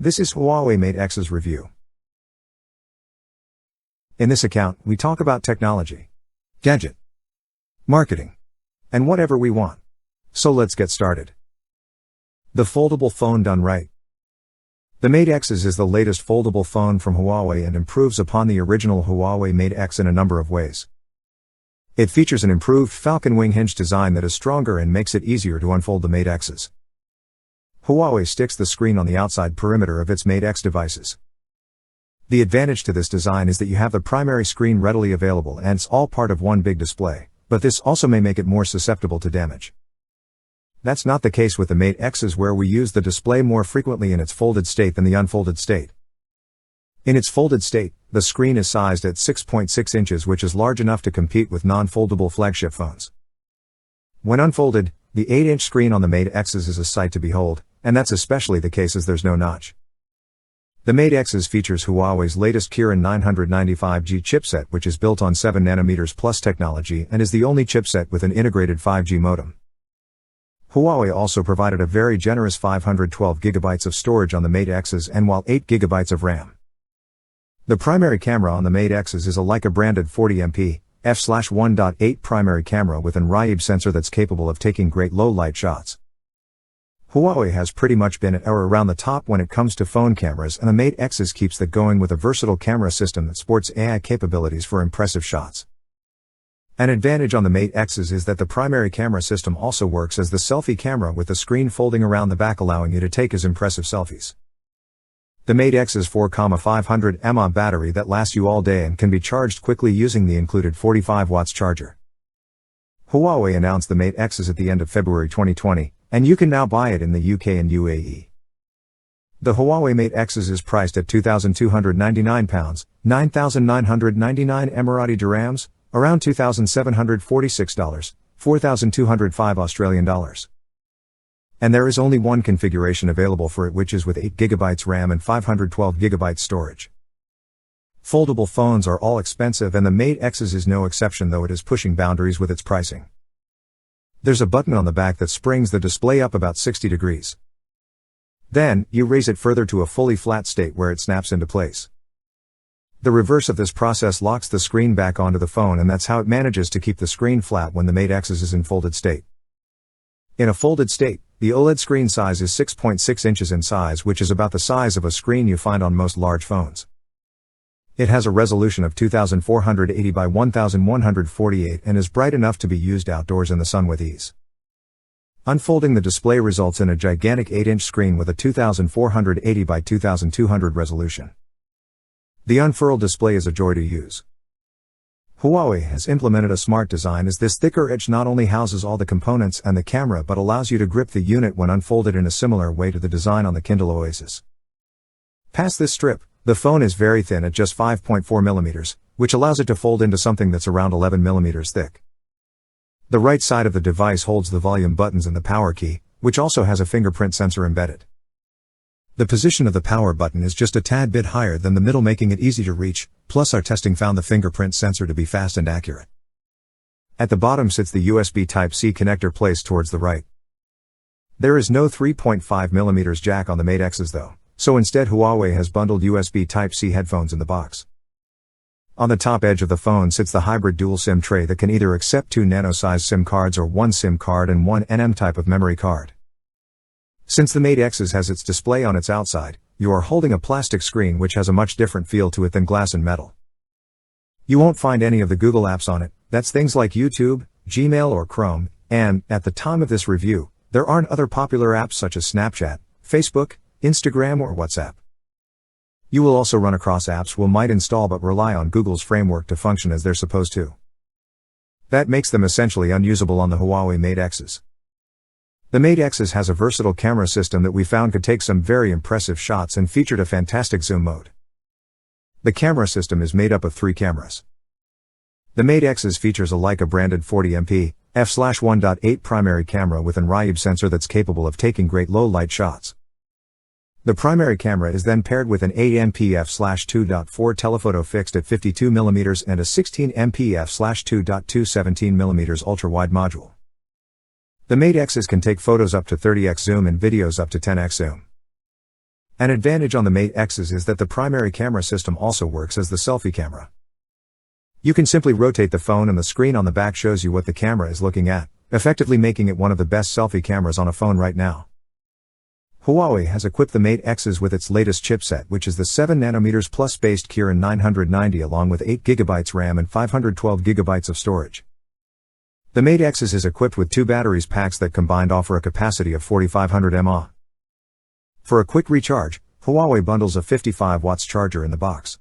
This is Huawei Mate X's review. In this account, we talk about technology, gadget, marketing, and whatever we want. So let's get started. The foldable phone done right. The Mate X is the latest foldable phone from Huawei and improves upon the original Huawei Mate X in a number of ways. It features an improved falcon wing hinge design that is stronger and makes it easier to unfold the Mate X's. Huawei sticks the screen on the outside perimeter of its Mate X devices. The advantage to this design is that you have the primary screen readily available and it's all part of one big display, but this also may make it more susceptible to damage. That's not the case with the Mate X's, where we use the display more frequently in its folded state than the unfolded state. In its folded state, the screen is sized at 6.6 inches, which is large enough to compete with non-foldable flagship phones. When unfolded, the 8-inch screen on the Mate X's is a sight to behold, and that's especially the case as there's no notch. The Mate X's features Huawei's latest Kirin 995G chipset, which is built on 7nm plus technology and is the only chipset with an integrated 5G modem. Huawei also provided a very generous 512GB of storage on the Mate X's and 8GB of RAM. The primary camera on the Mate X's is a Leica branded 40MP, f/1.8 primary camera with an Huawei sensor that's capable of taking great low light shots. Huawei has pretty much been at or around the top when it comes to phone cameras, and the Mate X's keeps that going with a versatile camera system that sports AI capabilities for impressive shots. An advantage on the Mate X's is that the primary camera system also works as the selfie camera, with the screen folding around the back allowing you to take as impressive selfies. The Mate X's 4,500 mAh battery that lasts you all day and can be charged quickly using the included 45 watts charger. Huawei announced the Mate X's at the end of February 2020, and you can now buy it in the UK and UAE. The Huawei Mate X's is priced at £2,299, 9,999 Emirati dirhams, around $2,746, 4,205 Australian dollars. And there is only one configuration available for it, which is with 8GB RAM and 512GB storage. Foldable phones are all expensive, and the Mate X's is no exception, though it is pushing boundaries with its pricing. There's a button on the back that springs the display up about 60 degrees. Then, you raise it further to a fully flat state where it snaps into place. The reverse of this process locks the screen back onto the phone, and that's how it manages to keep the screen flat when the Mate X's is in folded state. In a folded state, the OLED screen size is 6.6 inches in size, which is about the size of a screen you find on most large phones. It has a resolution of 2480 by 1148 and is bright enough to be used outdoors in the sun with ease. Unfolding the display results in a gigantic 8-inch screen with a 2480 by 2200 resolution. The unfurled display is a joy to use. Huawei has implemented a smart design, as this thicker edge not only houses all the components and the camera but allows you to grip the unit when unfolded in a similar way to the design on the Kindle Oasis. Past this strip, the phone is very thin at just 5.4mm, which allows it to fold into something that's around 11mm thick. The right side of the device holds the volume buttons and the power key, which also has a fingerprint sensor embedded. The position of the power button is just a tad bit higher than the middle, making it easy to reach, plus our testing found the fingerprint sensor to be fast and accurate. At the bottom sits the USB Type-C connector placed towards the right. There is no 3.5mm jack on the Mate X's though, so instead Huawei has bundled USB Type-C headphones in the box. On the top edge of the phone sits the hybrid dual SIM tray that can either accept 2 nano-sized SIM cards or 1 SIM card and 1 NM type of memory card. Since the Mate X's has its display on its outside, you are holding a plastic screen which has a much different feel to it than glass and metal. You won't find any of the Google apps on it, that's things like YouTube, Gmail or Chrome, and, at the time of this review, there aren't other popular apps such as Snapchat, Facebook, Instagram or WhatsApp. You will also run across apps we might install but rely on Google's framework to function as they're supposed to. That makes them essentially unusable on the Huawei Mate X's. The Mate X's has a versatile camera system that we found could take some very impressive shots and featured a fantastic zoom mode. The camera system is made up of 3 cameras. The Mate X's features a Leica branded 40MP, f/1.8 primary camera with an Huawei sensor that's capable of taking great low light shots. The primary camera is then paired with an 8MP f/2.4 telephoto fixed at 52mm and a 16MP f/2.2 17mm ultra-wide module. The Mate X's can take photos up to 30x zoom and videos up to 10x zoom. An advantage on the Mate X's is that the primary camera system also works as the selfie camera. You can simply rotate the phone and the screen on the back shows you what the camera is looking at, effectively making it one of the best selfie cameras on a phone right now. Huawei has equipped the Mate X's with its latest chipset, which is the 7nm plus based Kirin 990 along with 8GB RAM and 512GB of storage. The Mate X's is equipped with two batteries packs that combined offer a capacity of 4500 mAh. For a quick recharge, Huawei bundles a 55 watts charger in the box.